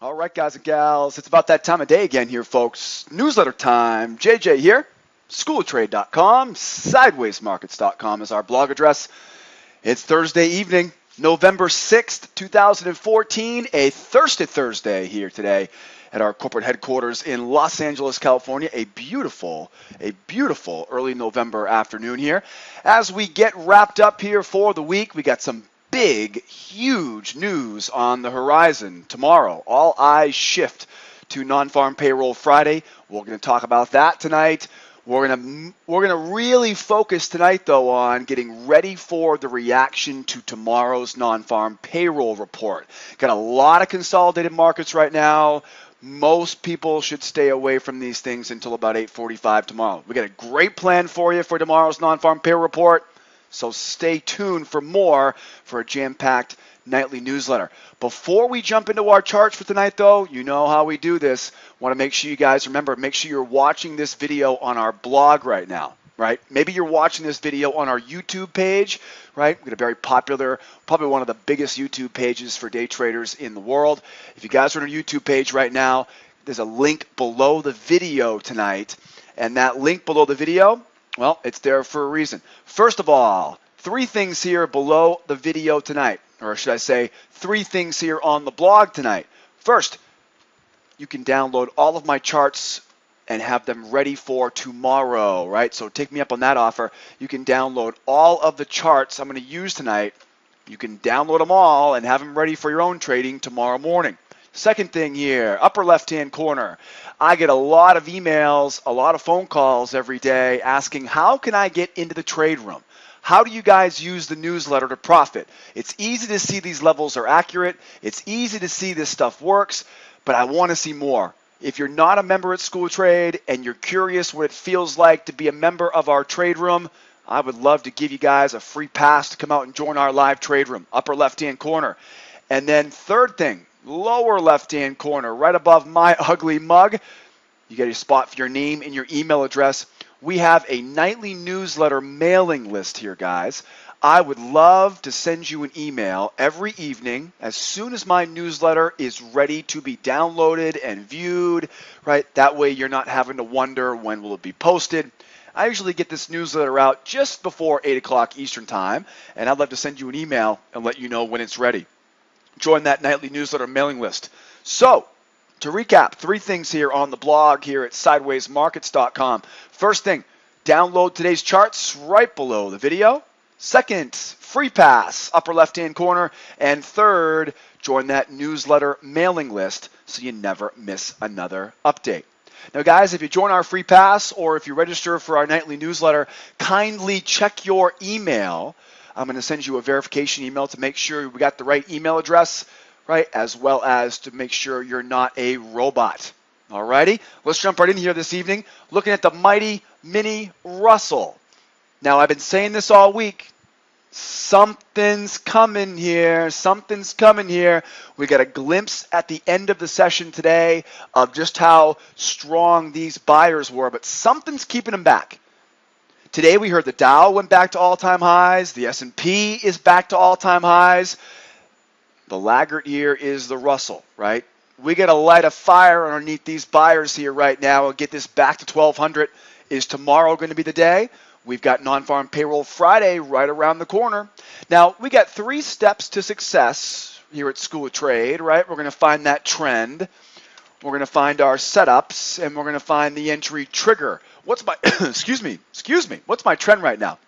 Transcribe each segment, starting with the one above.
All right, guys and gals, it's about that time of day again here, folks. Newsletter time. JJ here. SchoolOfTrade.com. SidewaysMarkets.com is our blog address. It's Thursday evening, November 6th, 2014, a Thirsty Thursday here today at our corporate headquarters in Los Angeles, California. A beautiful early November afternoon here. As we get wrapped up here for the week, we got some big, huge news on the horizon tomorrow. All eyes shift to non-farm payroll Friday. We're going to talk about that tonight. We're going to really focus tonight, though, on getting ready for the reaction to tomorrow's non-farm payroll report. Got a lot of consolidated markets right now. Most people should stay away from these things until about 8:45 tomorrow. We got a great plan for you for tomorrow's non-farm payroll report. So stay tuned for more for a jam-packed nightly newsletter. Before we jump into our charts for tonight, though, you know how we do this. Want to make sure you guys remember, make sure you're watching this video on our blog right now, right? Maybe you're watching this video on our YouTube page, right? We've got a very popular, probably one of the biggest YouTube pages for day traders in the world. If you guys are on our YouTube page right now, there's a link below the video tonight, and that link below the video, well, it's there for a reason. First of all, 3 things here below the video tonight, or should I say 3 things here on the blog tonight. First, you can download all of my charts and have them ready for tomorrow, right? So take me up on that offer. You can download all of the charts I'm going to use tonight. You can download them all and have them ready for your own trading tomorrow morning. Second thing here, upper left-hand corner. I get a lot of emails, a lot of phone calls every day asking, how can I get into the trade room? How do you guys use the newsletter to profit? It's easy to see these levels are accurate. It's easy to see this stuff works, but I want to see more. If you're not a member at School of Trade and you're curious what it feels like to be a member of our trade room, I would love to give you guys a free pass to come out and join our live trade room, upper left-hand corner. And then third thing, lower left-hand corner, right above my ugly mug, you get a spot for your name and your email address. We have a nightly newsletter mailing list here, guys. I would love to send you an email every evening as soon as my newsletter is ready to be downloaded and viewed, right? That way you're not having to wonder when will it be posted. I usually get this newsletter out just before 8 o'clock Eastern time, and I'd love to send you an email and let you know when it's ready. Join that nightly newsletter mailing list. So, to recap, 3 things here on the blog here at SidewaysMarkets.com. First thing, download today's charts right below the video. Second, free pass, upper left-hand corner. And third, join that newsletter mailing list so you never miss another update. Now, guys, if you join our free pass or if you register for our nightly newsletter, kindly check your email. I'm going to send you a verification email to make sure we got the right email address, right, as well as to make sure you're not a robot. All righty, let's jump right in here this evening, looking at the mighty mini Russell. Now, I've been saying this all week. Something's coming here. Something's coming here. We got a glimpse at the end of the session today of just how strong these buyers were, but something's keeping them back. Today we heard the Dow went back to all-time highs. The S&P is back to all-time highs. The laggard here is the Russell, right? We got to light a fire underneath these buyers here right now and get this back to 1,200. Is tomorrow going to be the day? We've got non-farm payroll Friday right around the corner. Now, we got 3 steps to success here at School of Trade, right? We're going to find that trend. We're going to find our setups, and we're going to find the entry trigger. What's my, excuse me, what's my trend right now?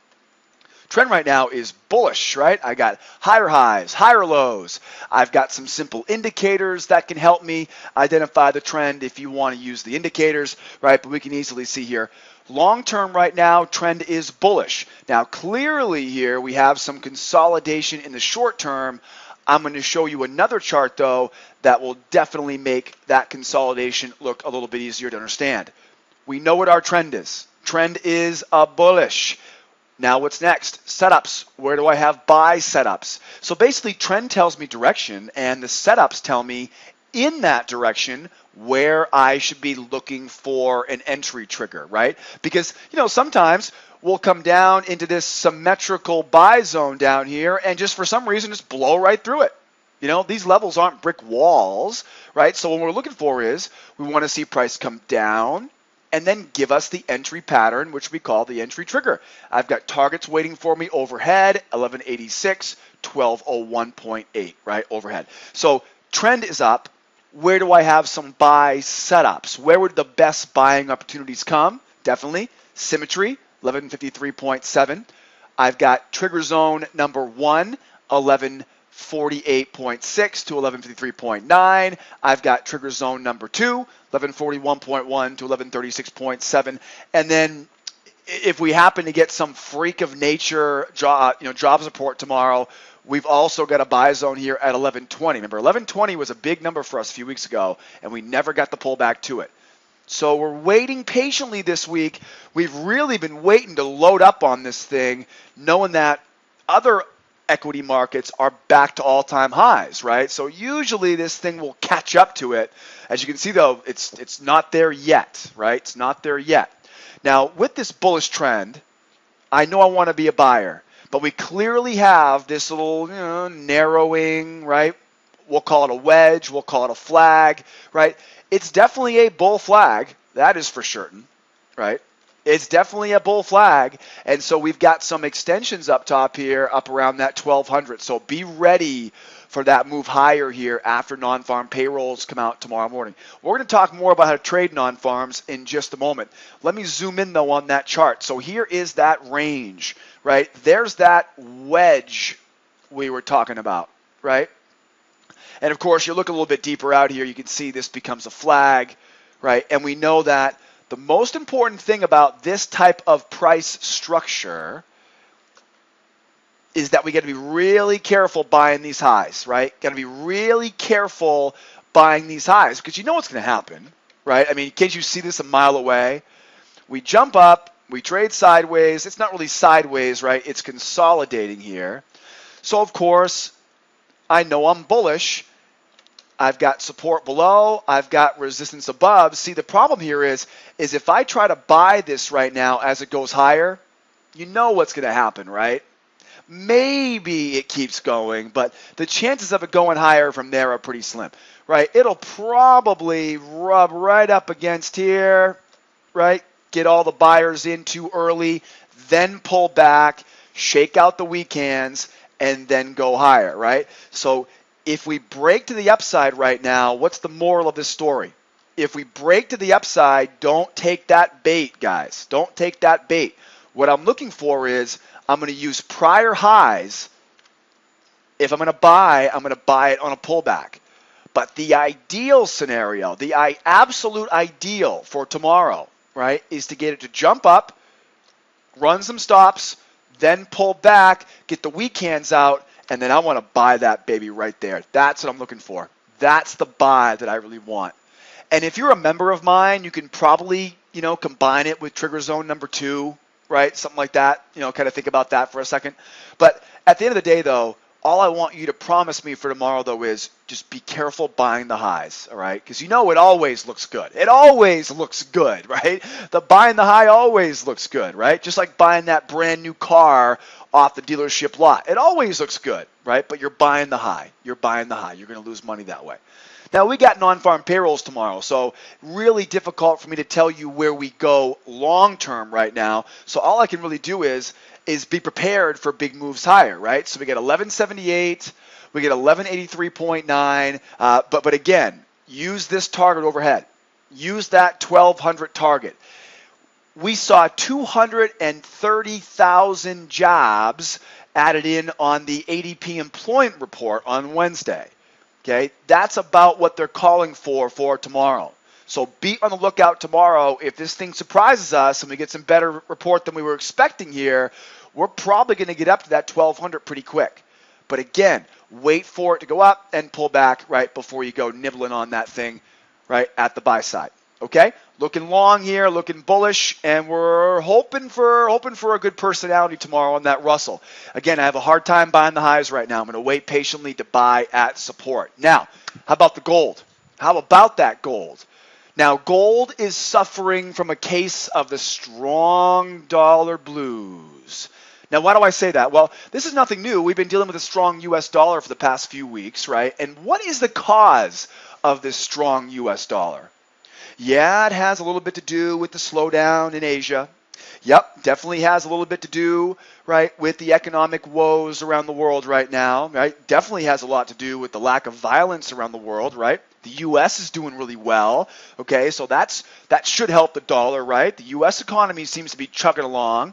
Trend right now is bullish, right? I got higher highs, higher lows. I've got some simple indicators that can help me identify the trend if you want to use the indicators, right? But we can easily see here, long term right now, trend is bullish. Now, clearly here, we have some consolidation in the short term. I'm going to show you another chart, though, that will definitely make that consolidation look a little bit easier to understand. We know what our trend is. Trend is a bullish. Now what's next? Setups. Where do I have buy setups? So basically, trend tells me direction, and the setups tell me in that direction where I should be looking for an entry trigger, right? Because, sometimes we'll come down into this symmetrical buy zone down here and just for some reason just blow right through it. You know, these levels aren't brick walls, right? So what we're looking for is we want to see price come down and then give us the entry pattern, which we call the entry trigger. I've got targets waiting for me overhead, 1186, 1201.8, right, overhead. So trend is up. Where do I have some buy setups? Where would the best buying opportunities come? Definitely symmetry, 1153.7. I've got trigger zone number 1, 1148.6 to 1153.9. I've got trigger zone number 2, 1141.1 to 1136.7. And then if we happen to get some freak of nature jobs report tomorrow, we've also got a buy zone here at 1120. Remember, 1120 was a big number for us a few weeks ago, and we never got the pullback to it. So we're waiting patiently this week. We've really been waiting to load up on this thing, knowing that other equity markets are back to all-time highs, right? So usually this thing will catch up to it. As you can see, though, it's not there yet, right? It's not there yet. Now, with this bullish trend, I know I want to be a buyer, but we clearly have this little narrowing, right? We'll call it a wedge. We'll call it a flag, right? It's definitely a bull flag. That is for certain, right? It's definitely a bull flag. And so we've got some extensions up top here, up around that 1200. So be ready for that move higher here after non-farm payrolls come out tomorrow morning. We're going to talk more about how to trade non-farms in just a moment. Let me zoom in, though, on that chart. So here is that range, right? There's that wedge we were talking about, right? And, of course, you look a little bit deeper out here, you can see this becomes a flag, right? And we know that the most important thing about this type of price structure is that we got to be really careful buying these highs, right? Got to be really careful buying these highs because you know what's going to happen, right? I mean, can't you see this a mile away? We jump up, we trade sideways. It's not really sideways, right? It's consolidating here. So, of course, I know I'm bullish. I've got support below. I've got resistance above. See, the problem here is if I try to buy this right now as it goes higher, you know what's going to happen, right? Maybe it keeps going, but the chances of it going higher from there are pretty slim, right? It'll probably rub right up against here, right? Get all the buyers in too early, then pull back, shake out the weak hands, and then go higher, right? So if we break to the upside right now, what's the moral of this story? If we break to the upside, don't take that bait, guys. Don't take that bait. What I'm looking for is I'm going to use prior highs. If I'm going to buy, I'm going to buy it on a pullback. But the ideal scenario, the absolute ideal for tomorrow, right, is to get it to jump up, run some stops, then pull back, get the weak hands out, and then I want to buy that baby right there. That's what I'm looking for. That's the buy that I really want. And if you're a member of mine, you can probably, combine it with trigger zone number 2, right? Something like that. Kind of think about that for a second. But at the end of the day, though, all I want you to promise me for tomorrow, though, is just be careful buying the highs, all right? Because it always looks good. It always looks good, right? The buying the high always looks good, right? Just like buying that brand new car off the dealership lot. It always looks good, right? But you're buying the high. You're buying the high. You're going to lose money that way. Now, we got non-farm payrolls tomorrow, so really difficult for me to tell you where we go long-term right now. So all I can really do is be prepared for big moves higher, right? So we get 1178, we get 1183.9, but again, use this target overhead. Use that 1200 target. We saw 230,000 jobs added in on the ADP employment report on Wednesday. Okay, that's about what they're calling for tomorrow. So be on the lookout tomorrow. If this thing surprises us and we get some better report than we were expecting here, we're probably going to get up to that 1200 pretty quick. But again, wait for it to go up and pull back right before you go nibbling on that thing right at the buy side. Okay, looking long here, looking bullish, and we're hoping for a good personality tomorrow on that Russell. Again, I have a hard time buying the highs right now. I'm going to wait patiently to buy at support. Now, how about the gold? How about that gold? Now, gold is suffering from a case of the strong dollar blues. Now, why do I say that? Well, this is nothing new. We've been dealing with a strong U.S. dollar for the past few weeks, right? And what is the cause of this strong U.S. dollar? Yeah, it has a little bit to do with the slowdown in Asia. Yep, definitely has a little bit to do, right, with the economic woes around the world right now, right? Definitely has a lot to do with the lack of violence around the world, right? The U.S. is doing really well, okay? So that should help the dollar, right? The U.S. economy seems to be chugging along.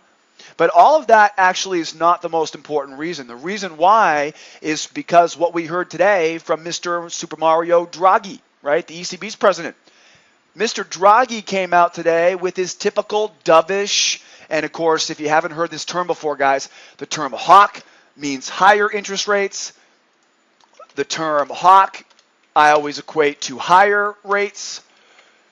But all of that actually is not the most important reason. The reason why is because what we heard today from Mr. Super Mario Draghi, right, the ECB's president. Mr. Draghi came out today with his typical dovish, and of course, if you haven't heard this term before, guys, the term hawk means higher interest rates. The term hawk I always equate to higher rates.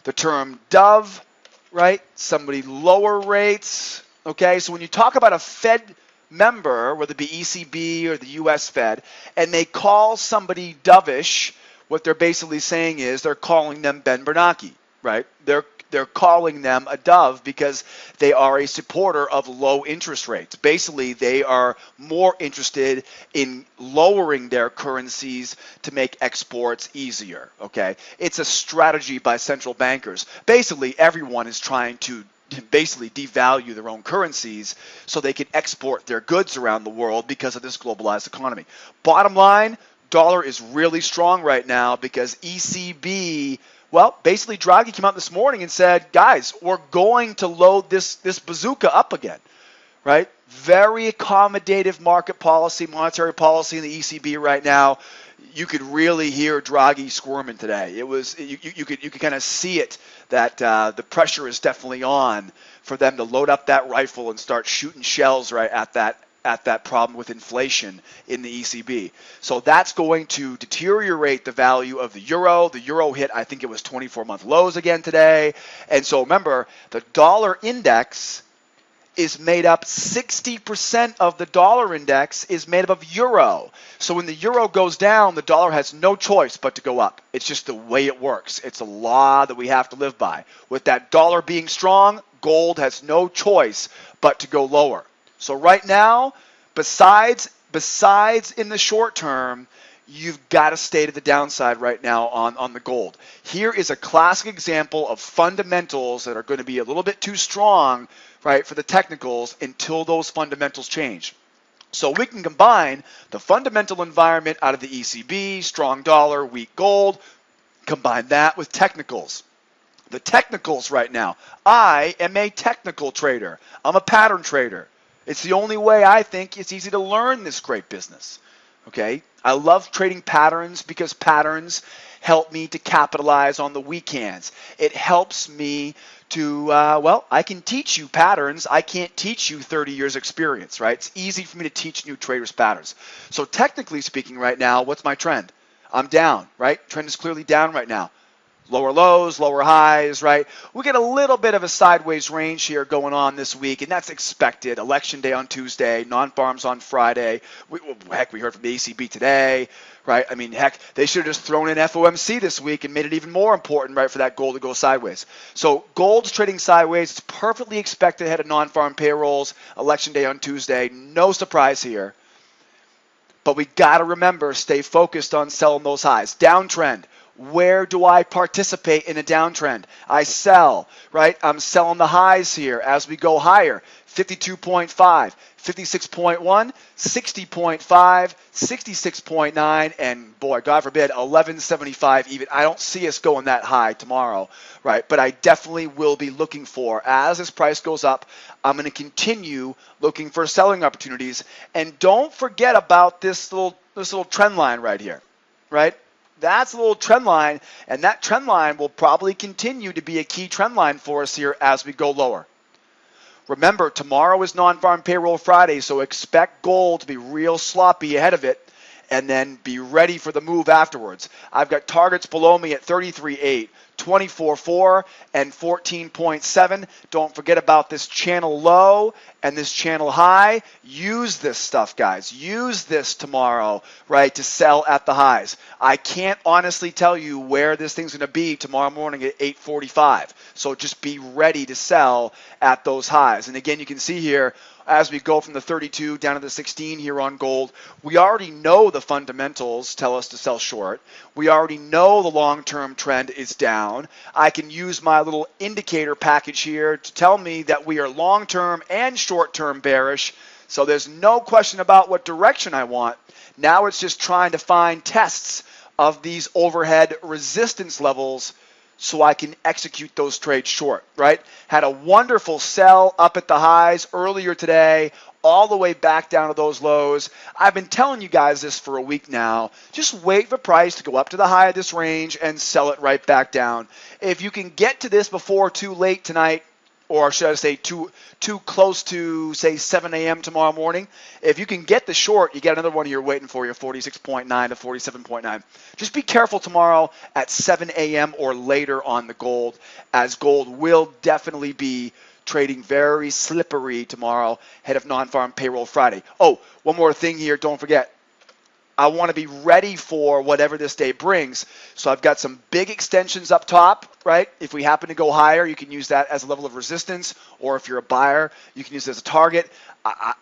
The term dove, right, somebody lower rates. Okay, so when you talk about a Fed member, whether it be ECB or the US Fed, and they call somebody dovish, what they're basically saying is they're calling them Ben Bernanke, right? They're calling them a dove because they are a supporter of low interest rates. Basically, they are more interested in lowering their currencies to make exports easier, okay? It's a strategy by central bankers. Basically, everyone is trying to basically devalue their own currencies so they can export their goods around the world because of this globalized economy. Bottom line, dollar is really strong right now because ECB, well, basically Draghi came out this morning and said, guys, we're going to load this bazooka up again, right? Very accommodative market policy, monetary policy in the ECB right now. You could really hear Draghi squirming today. It was you could kind of see it that the pressure is definitely on for them to load up that rifle and start shooting shells right at that problem with inflation in the ECB. So that's going to deteriorate the value of the euro. The euro hit, I think it was 24-month lows again today. And so remember, the dollar index is made up, 60% of the dollar index is made up of euro. So when the euro goes down, the dollar has no choice but to go up. It's just the way it works. It's a law that we have to live by. With that dollar being strong, gold has no choice but to go lower. So right now, besides in the short term, you've got to stay to the downside right now on the gold. Here is a classic example of fundamentals that are going to be a little bit too strong, right, for the technicals until those fundamentals change. So we can combine the fundamental environment out of the ECB, strong dollar, weak gold, combine that with technicals. The technicals right now, I am a technical trader. I'm a pattern trader. It's the only way I think it's easy to learn this great business. Okay, I love trading patterns because patterns help me to capitalize on the weak hands. It helps me to, I can teach you patterns. I can't teach you 30 years experience, right? It's easy for me to teach new traders patterns. So technically speaking right now, what's my trend? I'm down, right? Trend is clearly down right now. Lower lows, lower highs, right? We get a little bit of a sideways range here going on this week, and that's expected. Election day on Tuesday, non-farms on Friday. We heard from the ECB today, right? I mean, heck, they should have just thrown in FOMC this week and made it even more important, right, for that gold to go sideways. So gold's trading sideways. It's perfectly expected ahead of non-farm payrolls, election day on Tuesday. No surprise here. But we got to remember, stay focused on selling those highs. Downtrend. Where do I participate in a downtrend? I sell, right? I'm selling the highs here as we go higher. 52.5, 56.1, 60.5, 66.9, and boy, God forbid, 1175 even. I don't see us going that high tomorrow, right? But I definitely will be looking for, as this price goes up, I'm going to continue looking for selling opportunities. And don't forget about this little trend line right here, right? That's a little trend line, and that trend line will probably continue to be a key trend line for us here as we go lower. Remember, tomorrow is non-farm payroll Friday, so expect gold to be real sloppy ahead of it and then be ready for the move afterwards. I've got targets below me at 33.8, 24.4, and 14.7. Don't forget about this channel low and this channel high. Use this stuff, guys. Use this tomorrow, right, to sell at the highs. I can't honestly tell you where this thing's going to be tomorrow morning at 8:45. So just be ready to sell at those highs. And again, you can see here, as we go from the 32 down to the 16 here on gold. We already know the fundamentals tell us to sell short. We already know the long-term trend is down. I can use my little indicator package here to tell me that we are long-term and short-term bearish. So there's no question about what direction I want. Now it's just trying to find tests of these overhead resistance levels so I can execute those trades short, right? Had a wonderful sell up at the highs earlier today, all the way back down to those lows. I've been telling you guys this for a week now. Just wait for price to go up to the high of this range and sell it right back down. If you can get to this before too late tonight, or should I say too close to, say, 7 a.m. tomorrow morning, if you can get the short, you get another one you're waiting for, your 46.9 to 47.9. Just be careful tomorrow at 7 a.m. or later on the gold, as gold will definitely be trading very slippery tomorrow, ahead of non-farm payroll Friday. Oh, one more thing here, don't forget. I want to be ready for whatever this day brings. So I've got some big extensions up top, right? If we happen to go higher, you can use that as a level of resistance, or if you're a buyer, you can use it as a target.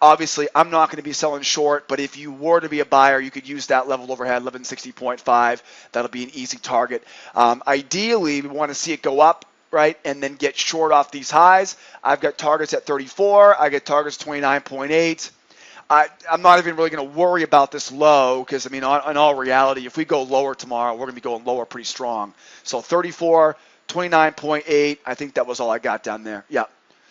Obviously, I'm not going to be selling short, but if you were to be a buyer, you could use that level overhead, 1160.5. That'll be an easy target. Ideally, we want to see it go up, right, and then get short off these highs. I've got targets at 34. I get targets 29.8. I'm not even really going to worry about this low because, I mean, in all reality, if we go lower tomorrow, we're going to be going lower pretty strong. So 34, 29.8, I think that was all I got down there. Yeah.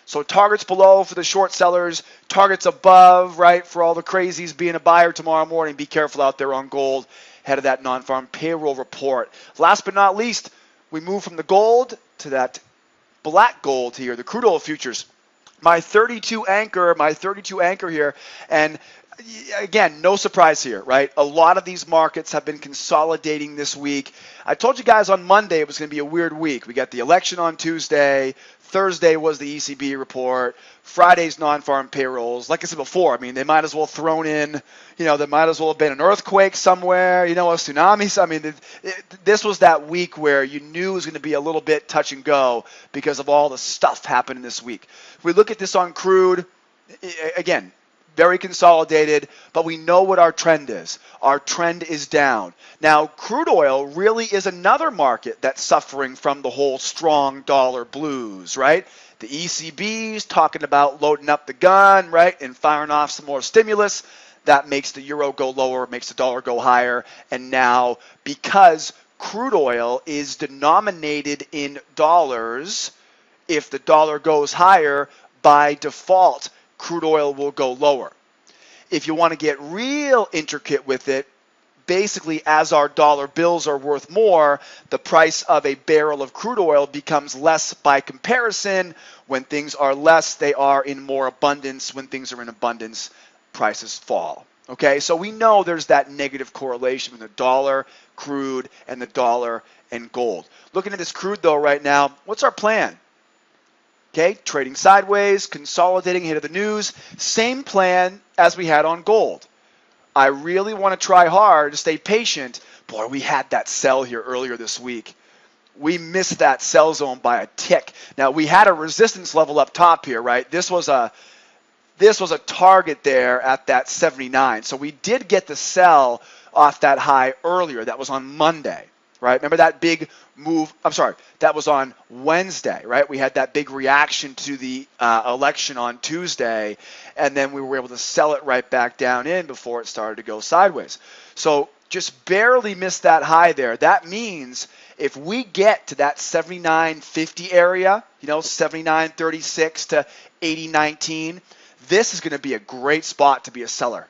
So targets below for the short sellers, targets above, right, for all the crazies being a buyer tomorrow morning. Be careful out there on gold, ahead of that non-farm payroll report. Last but not least, we move from the gold to that black gold here, the crude oil futures. My 32 anchor here, and again, no surprise here, right? A lot of these markets have been consolidating this week. I told you guys on Monday it was going to be a weird week. We got the election on Tuesday. Thursday was the ECB report. Friday's non-farm payrolls. Like I said before, I mean, they might as well have thrown in, there might as well have been an earthquake somewhere, a tsunami. I mean, this was that week where you knew it was going to be a little bit touch and go because of all the stuff happening this week. If we look at this on crude, again, very consolidated, but we know what our trend is. Our trend is down. Now, crude oil really is another market that's suffering from the whole strong dollar blues, right? The ECB's talking about loading up the gun, right, and firing off some more stimulus. That makes the euro go lower, makes the dollar go higher. And now, because crude oil is denominated in dollars, if the dollar goes higher, by default, crude oil will go lower. If you want to get real intricate with it, basically as our dollar bills are worth more, the price of a barrel of crude oil becomes less by comparison. When things are less, they are in more abundance. When things are in abundance, prices fall. Okay, so we know there's that negative correlation between the dollar, crude, and the dollar and gold. Looking at this crude though right now, what's our plan? Okay, trading sideways, consolidating ahead of the news. Same plan as we had on gold. I really want to try hard to stay patient. Boy, we had that sell here earlier this week. We missed that sell zone by a tick. Now, we had a resistance level up top here, right? This was a target there at that 79. So we did get the sell off that high earlier. That was on Monday. Right? Remember that big move? I'm sorry, that was on Wednesday, right? We had that big reaction to the election on Tuesday, and then we were able to sell it right back down in before it started to go sideways. So just barely missed that high there. That means if we get to that 79.50 area, 79.36 to 80.19, this is going to be a great spot to be a seller.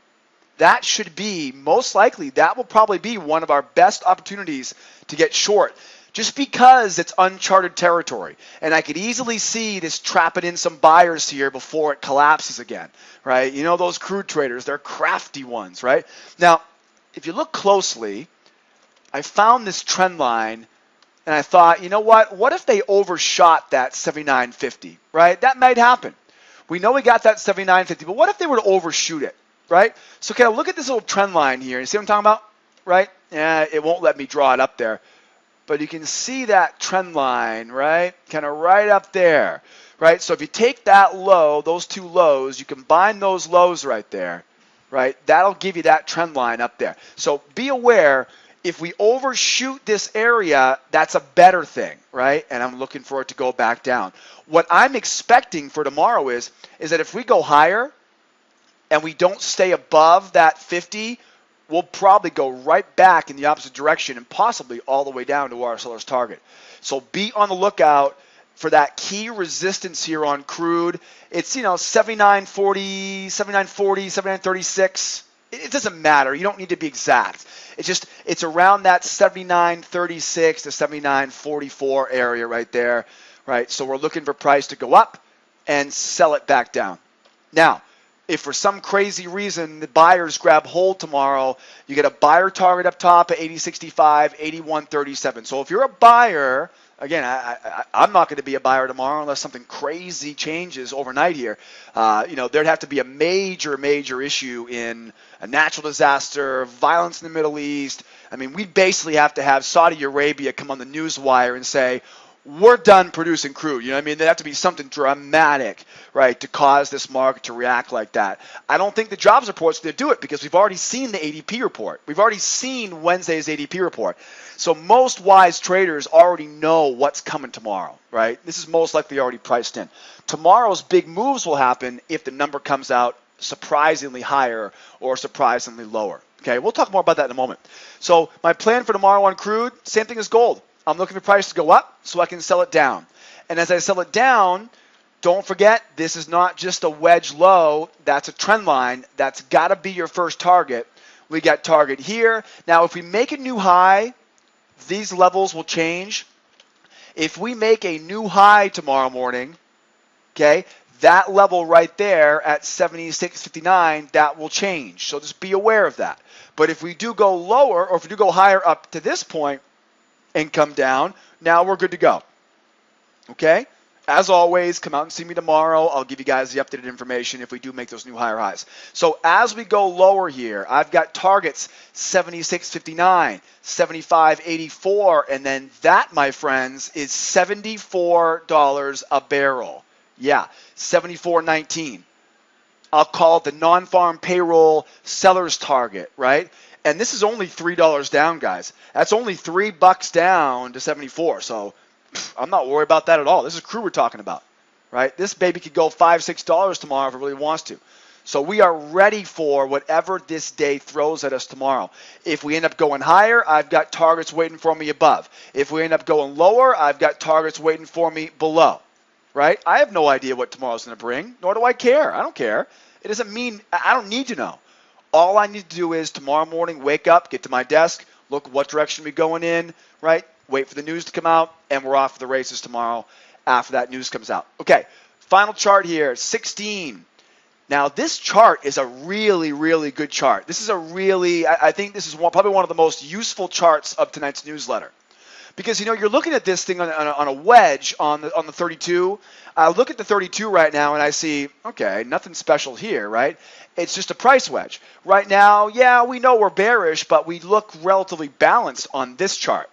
That should be, most likely, that will probably be one of our best opportunities to get short, just because it's uncharted territory. And I could easily see this trapping in some buyers here before it collapses again, right? Those crude traders, they're crafty ones, right? Now, if you look closely, I found this trend line, and I thought, what if they overshot that 79.50, right? That might happen. We know we got that 79.50, but what if they were to overshoot it? Right? So can I look at this little trend line here and see what I'm talking about? Right? Yeah, it won't let me draw it up there. but you can see that trend line, right? Kind of right up there, right? So if you take that low, those two lows, you combine those lows right there, right? That'll give you that trend line up there. So be aware, if we overshoot this area, that's a better thing, right? And I'm looking for it to go back down. What I'm expecting for tomorrow is that if we go higher and we don't stay above that 50, we'll probably go right back in the opposite direction and possibly all the way down to our seller's target. So be on the lookout for that key resistance here on crude. It's, 79.40, 79.40, 79.36. It doesn't matter. You don't need to be exact. It's around that 79.36 to 79.44 area right there, right? So we're looking for price to go up and sell it back down. Now, if for some crazy reason the buyers grab hold tomorrow, you get a buyer target up top at 80.65, 81.37. So if you're a buyer, again, I'm not going to be a buyer tomorrow unless something crazy changes overnight here. There'd have to be a major issue in a natural disaster, violence in the Middle East. I mean, we'd basically have to have Saudi Arabia come on the news wire and say, we're done producing crude. There'd have to be something dramatic, right, to cause this market to react like that. I don't think the jobs report's going to do it because we've already seen the ADP report. We've already seen Wednesday's ADP report. So most wise traders already know what's coming tomorrow, right? This is most likely already priced in. Tomorrow's big moves will happen if the number comes out surprisingly higher or surprisingly lower. Okay, we'll talk more about that in a moment. So my plan for tomorrow on crude, same thing as gold. I'm looking for price to go up so I can sell it down. And as I sell it down, don't forget, this is not just a wedge low. That's a trend line. That's got to be your first target. We got target here. Now, if we make a new high, these levels will change. If we make a new high tomorrow morning, okay, that level right there at 76.59, that will change. So just be aware of that. But if we do go lower, or if we do go higher up to this point, and come down, now we're good to go. Okay? As always, come out and see me tomorrow. I'll give you guys the updated information if we do make those new higher highs. So as we go lower here, I've got targets 76.59, 75.84, and then that, my friends, is $74 a barrel. Yeah, 74.19. I'll call it the non-farm payroll seller's target, right? And this is only $3 down, guys. That's only $3 down to 74. So I'm not worried about that at all. This is crude we're talking about, right? This baby could go $5, $6 tomorrow if it really wants to. So we are ready for whatever this day throws at us tomorrow. If we end up going higher, I've got targets waiting for me above. If we end up going lower, I've got targets waiting for me below, right? I have no idea what tomorrow's going to bring, nor do I care. I don't care. It doesn't mean, I don't need to know. All I need to do is tomorrow morning, wake up, get to my desk, look what direction we're going in, right? Wait for the news to come out, and we're off to the races tomorrow after that news comes out. Okay, final chart here, 16. Now, this chart is a really good chart. This is I think this is probably one of the most useful charts of tonight's newsletter. Because, you're looking at this thing on a wedge on the 32. I look at the 32 right now and I see, okay, nothing special here, right? It's just a price wedge. Right now, yeah, we know we're bearish, but we look relatively balanced on this chart.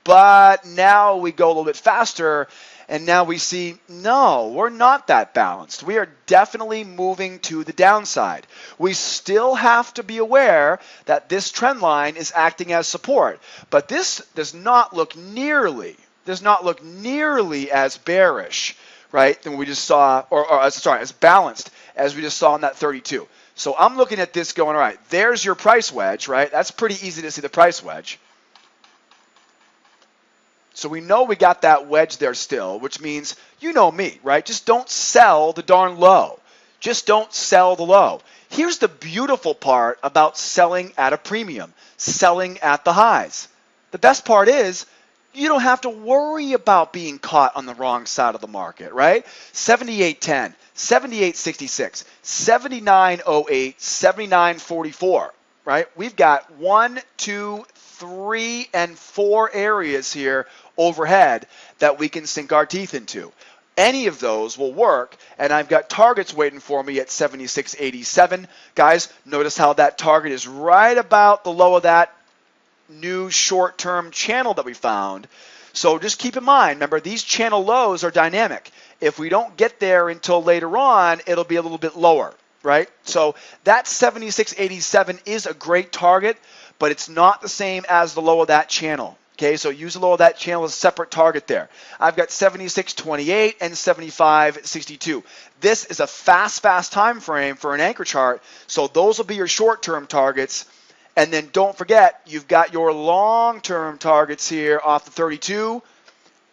But now we go a little bit faster, and now we see, no, we're not that balanced. We are definitely moving to the downside. We still have to be aware that this trend line is acting as support. But this does not look nearly as bearish, right, than we just saw, as balanced as we just saw in that 32. So I'm looking at this going, all right, there's your price wedge, right? That's pretty easy to see the price wedge. So we know we got that wedge there still, which means, you know me, right? Just don't sell the darn low. Just don't sell the low. Here's the beautiful part about selling at a premium, selling at the highs. The best part is you don't have to worry about being caught on the wrong side of the market, right? 78.10, 78.66, 79.08, 79.44, right? We've got 1, 2, 3, and 4 areas here overhead that we can sink our teeth into. Any of those will work, and I've got targets waiting for me at 76.87. Guys, notice how that target is right about the low of that new short-term channel that we found. So just keep in mind, remember, these channel lows are dynamic. If we don't get there until later on, it'll be a little bit lower, right? So that 76.87 is a great target, but it's not the same as the low of that channel. Okay, so use the low of that channel as a separate target there. I've got 76.28 and 75.62. This is a fast time frame for an anchor chart, so those will be your short-term targets. And then don't forget, you've got your long-term targets here off the 32.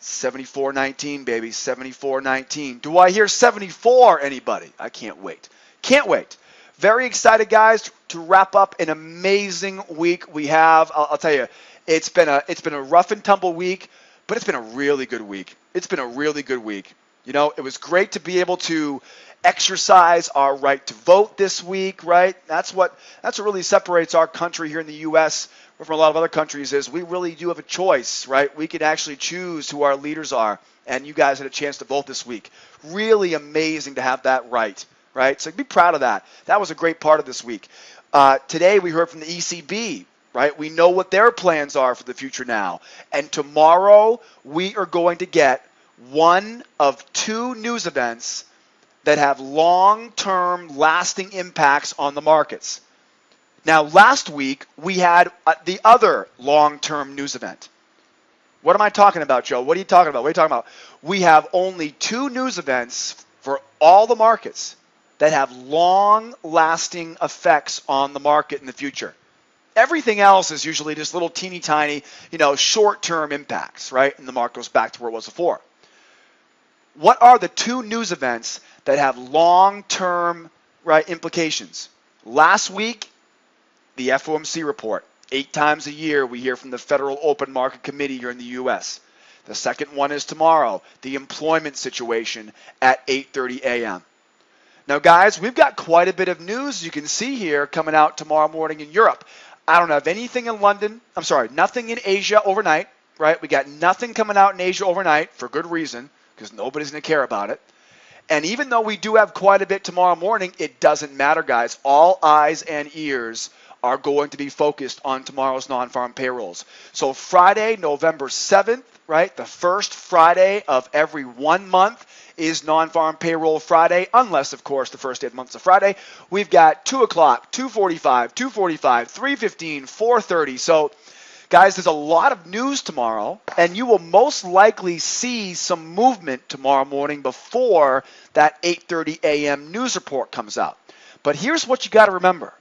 74.19, baby, 74.19. Do I hear 74, anybody? I can't wait. Can't wait. Very excited, guys, to wrap up an amazing week we have. I'll tell you, it's been a rough and tumble week, but it's been a really good week. It's been a really good week. You know, it was great to be able to exercise our right to vote this week, right? That's what really separates our country here in the U.S. from a lot of other countries is we really do have a choice, right? We can actually choose who our leaders are, and you guys had a chance to vote this week. Really amazing to have that right? So be proud of that. That was a great part of this week. Today we heard from the ECB, right? We know what their plans are for the future now. And tomorrow we are going to get one of two news events that have long-term lasting impacts on the markets. Now, last week, we had the other long-term news event. What am I talking about, Joe? What are you talking about? What are you talking about? We have only two news events for all the markets that have long-lasting effects on the market in the future. Everything else is usually just little teeny tiny, short-term impacts, right? And the market goes back to where it was before. What are the two news events that have long-term, right, implications? Last week, the FOMC report. 8 times a year we hear from the Federal Open Market Committee here in the U.S. The second one is tomorrow, the employment situation at 8:30 a.m. Now, guys, we've got quite a bit of news you can see here coming out tomorrow morning in Europe. I don't have anything in London. I'm sorry, nothing in Asia overnight, right? We got nothing coming out in Asia overnight for good reason, because nobody's going to care about it. And even though we do have quite a bit tomorrow morning, it doesn't matter, guys. All eyes and ears are going to be focused on tomorrow's non-farm payrolls. So Friday, November 7th, right, the first Friday of every 1 month is non-farm payroll Friday, unless, of course, the first day of the month is a Friday. We've got 2 o'clock, 2:45, 2:45, 3:15, 4:30. So, guys, there's a lot of news tomorrow, and you will most likely see some movement tomorrow morning before that 8:30 a.m. news report comes out. But here's what you got to remember.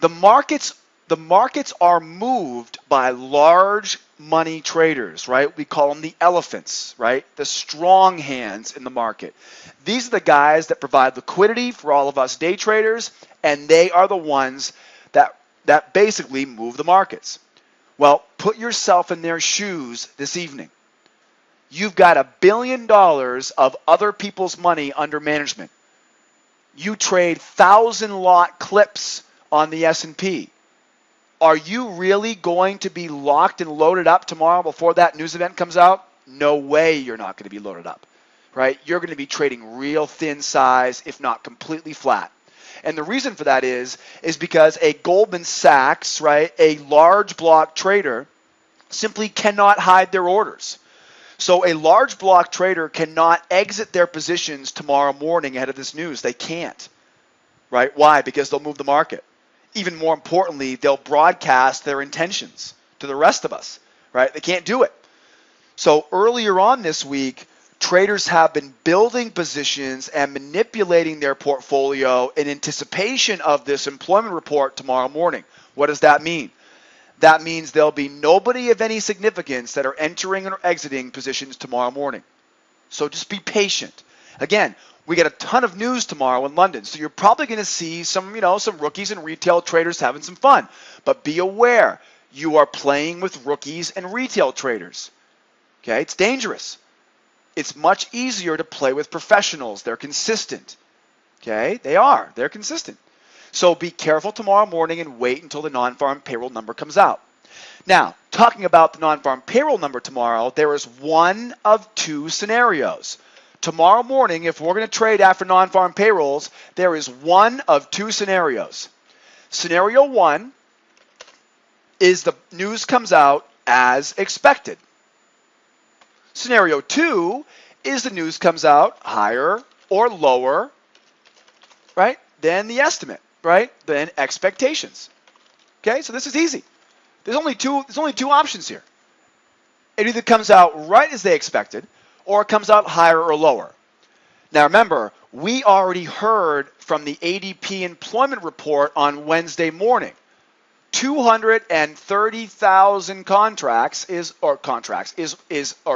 The markets are moved by large money traders, right? We call them the elephants, right? The strong hands in the market. These are the guys that provide liquidity for all of us day traders, and they are the ones that basically move the markets. Well, put yourself in their shoes this evening. You've got $1 billion of other people's money under management. You trade 1,000-lot clips on the S&P. Are you really going to be locked and loaded up tomorrow before that news event comes out? No way you're not going to be loaded up, right? You're going to be trading real thin size, if not completely flat. And the reason for that is because a Goldman Sachs, right, a large block trader, simply cannot hide their orders. So a large block trader cannot exit their positions tomorrow morning ahead of this news. They can't, right? Why? Because they'll move the market. Even more importantly, they'll broadcast their intentions to the rest of us, right? They can't do it. So earlier on this week, traders have been building positions and manipulating their portfolio in anticipation of this employment report tomorrow morning. What does that mean? That means there'll be nobody of any significance that are entering or exiting positions tomorrow morning. So just be patient. Again, we get a ton of news tomorrow in London, so you're probably going to see some rookies and retail traders having some fun. But be aware, you are playing with rookies and retail traders. Okay, it's dangerous. It's much easier to play with professionals. They're consistent. Okay, they're consistent. So be careful tomorrow morning and wait until the non-farm payroll number comes out. Now, talking about the non-farm payroll number tomorrow, there is one of two scenarios. Tomorrow morning, if we're going to trade after non-farm payrolls, there is one of two scenarios. Scenario one is the news comes out as expected. Scenario 2 is the news comes out higher or lower, right, than the estimate, right, than expectations. Okay, so this is easy. There's only two options here. It either comes out right as they expected, or it comes out higher or lower. Now remember, we already heard from the ADP employment report on Wednesday morning. 230,000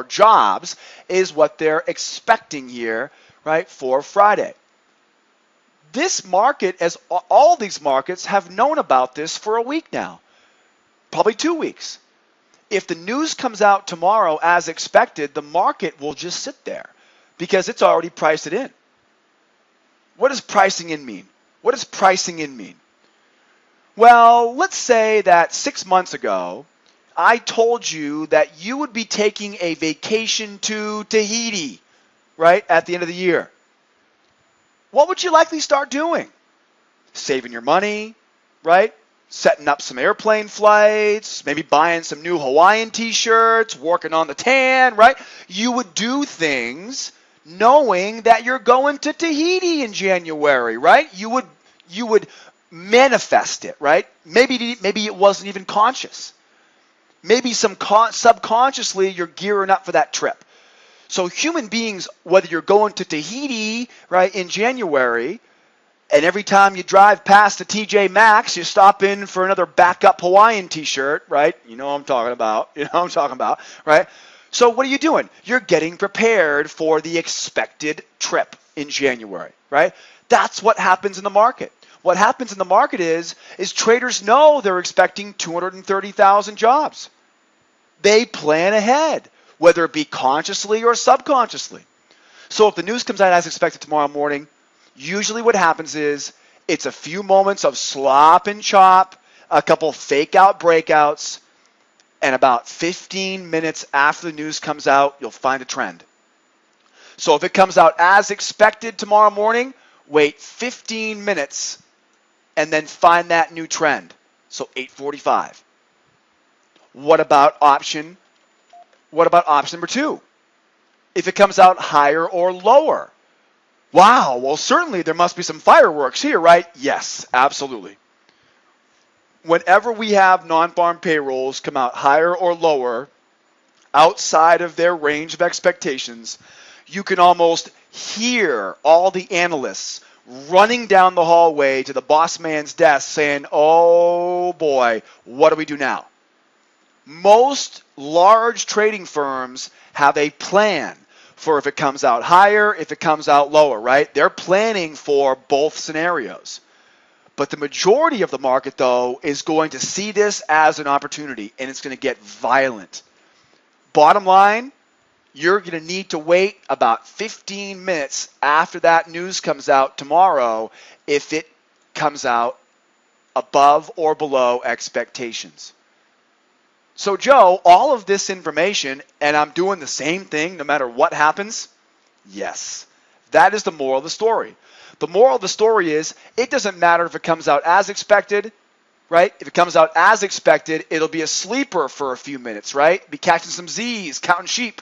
jobs is what they're expecting here, right, for Friday. This market, as all these markets, have known about this for a week now, probably 2 weeks. If the news comes out tomorrow as expected, the market will just sit there because it's already priced it in. What does pricing in mean? What does pricing in mean? Well, let's say that 6 months ago, I told you that you would be taking a vacation to Tahiti, right, at the end of the year. What would you likely start doing? Saving your money, right? Setting up some airplane flights, maybe buying some new Hawaiian t-shirts, working on the tan, right? You would do things knowing that you're going to Tahiti in January, right? You would manifest it, right? Maybe it wasn't even conscious. Maybe subconsciously you're gearing up for that trip. So human beings, whether you're going to Tahiti, right, in January, and every time you drive past the TJ Maxx, you stop in for another backup Hawaiian t-shirt, right? You know what I'm talking about. Right? So what are you doing? You're getting prepared for the expected trip in January, right? That's what happens in the market. What happens in the market is traders know they're expecting 230,000 jobs. They plan ahead, whether it be consciously or subconsciously. So if the news comes out as expected tomorrow morning, usually what happens is it's a few moments of slop and chop, a couple fake out breakouts, and about 15 minutes after the news comes out, you'll find a trend. So if it comes out as expected tomorrow morning, wait 15 minutes and then find that new trend. So 8:45. What about option number 2? If it comes out higher or lower? Wow, well certainly there must be some fireworks here, right? Yes, absolutely. Whenever we have non-farm payrolls come out higher or lower, outside of their range of expectations, you can almost hear all the analysts running down the hallway to the boss man's desk saying, oh boy, what do we do now? Most large trading firms have a plan for if it comes out higher, if it comes out lower, right? They're planning for both scenarios. But the majority of the market, though, is going to see this as an opportunity, and it's going to get violent. Bottom line, you're going to need to wait about 15 minutes after that news comes out tomorrow if it comes out above or below expectations. So, Joe, all of this information, and I'm doing the same thing no matter what happens? Yes. That is the moral of the story. The moral of the story is it doesn't matter if it comes out as expected, right? If it comes out as expected, it'll be a sleeper for a few minutes, right? Be catching some Z's, counting sheep,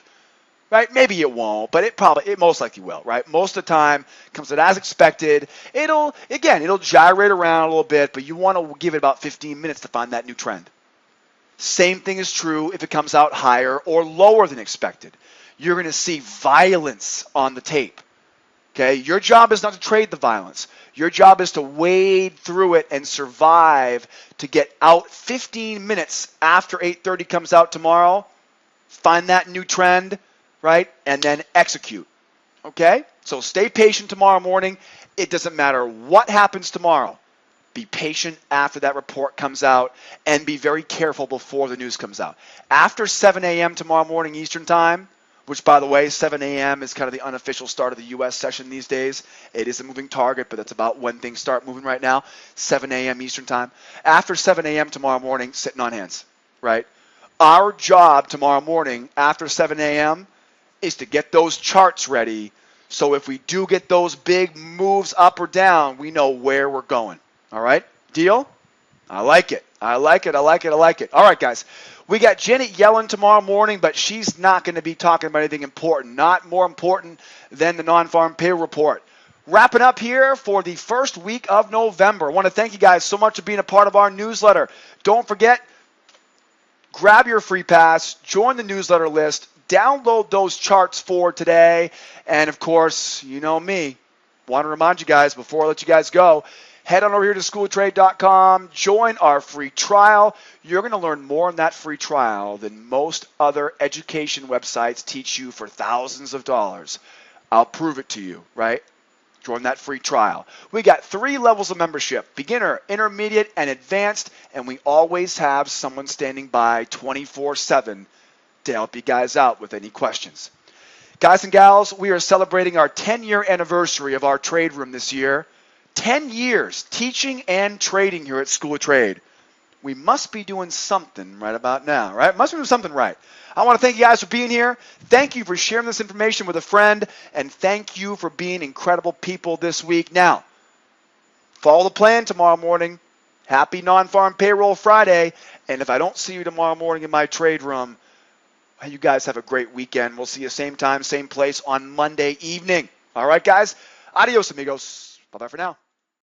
right? Maybe it won't, but it most likely will, right? Most of the time, it comes out as expected. It'll gyrate around a little bit, but you want to give it about 15 minutes to find that new trend. Same thing is true if it comes out higher or lower than expected. You're going to see violence on the tape. Okay, your job is not to trade the violence. Your job is to wade through it and survive to get out 15 minutes after 8:30 comes out tomorrow, find that new trend, right, and then execute. Okay, so stay patient tomorrow morning. It doesn't matter what happens tomorrow. Be patient after that report comes out and be very careful before the news comes out. After 7 a.m. tomorrow morning Eastern time, which, by the way, 7 a.m. is kind of the unofficial start of the U.S. session these days. It is a moving target, but that's about when things start moving right now, 7 a.m. Eastern time. After 7 a.m. tomorrow morning, sitting on hands, right? Our job tomorrow morning after 7 a.m. is to get those charts ready so if we do get those big moves up or down, we know where we're going, all right? Deal? I like it. I like it. I like it. I like it. All right, guys. We got Janet Yellen tomorrow morning, but she's not going to be talking about anything important. Not more important than the non-farm payroll report. Wrapping up here for the first week of November. I want to thank you guys so much for being a part of our newsletter. Don't forget, grab your free pass, join the newsletter list, download those charts for today, and of course, you know me, want to remind you guys before I let you guys go, head on over here to SchoolOfTrade.com, join our free trial. You're going to learn more in that free trial than most other education websites teach you for thousands of dollars. I'll prove it to you, right? Join that free trial. We got 3 levels of membership, beginner, intermediate, and advanced, and we always have someone standing by 24/7 to help you guys out with any questions. Guys and gals, we are celebrating our 10-year anniversary of our trade room this year. 10 years teaching and trading here at School of Trade. We must be doing something right about now, right? Must be doing something right. I want to thank you guys for being here. Thank you for sharing this information with a friend, and thank you for being incredible people this week. Now, follow the plan tomorrow morning. Happy Non-Farm Payroll Friday, and if I don't see you tomorrow morning in my trade room, you guys have a great weekend. We'll see you same time, same place on Monday evening. All right, guys? Adios, amigos. Bye-bye for now.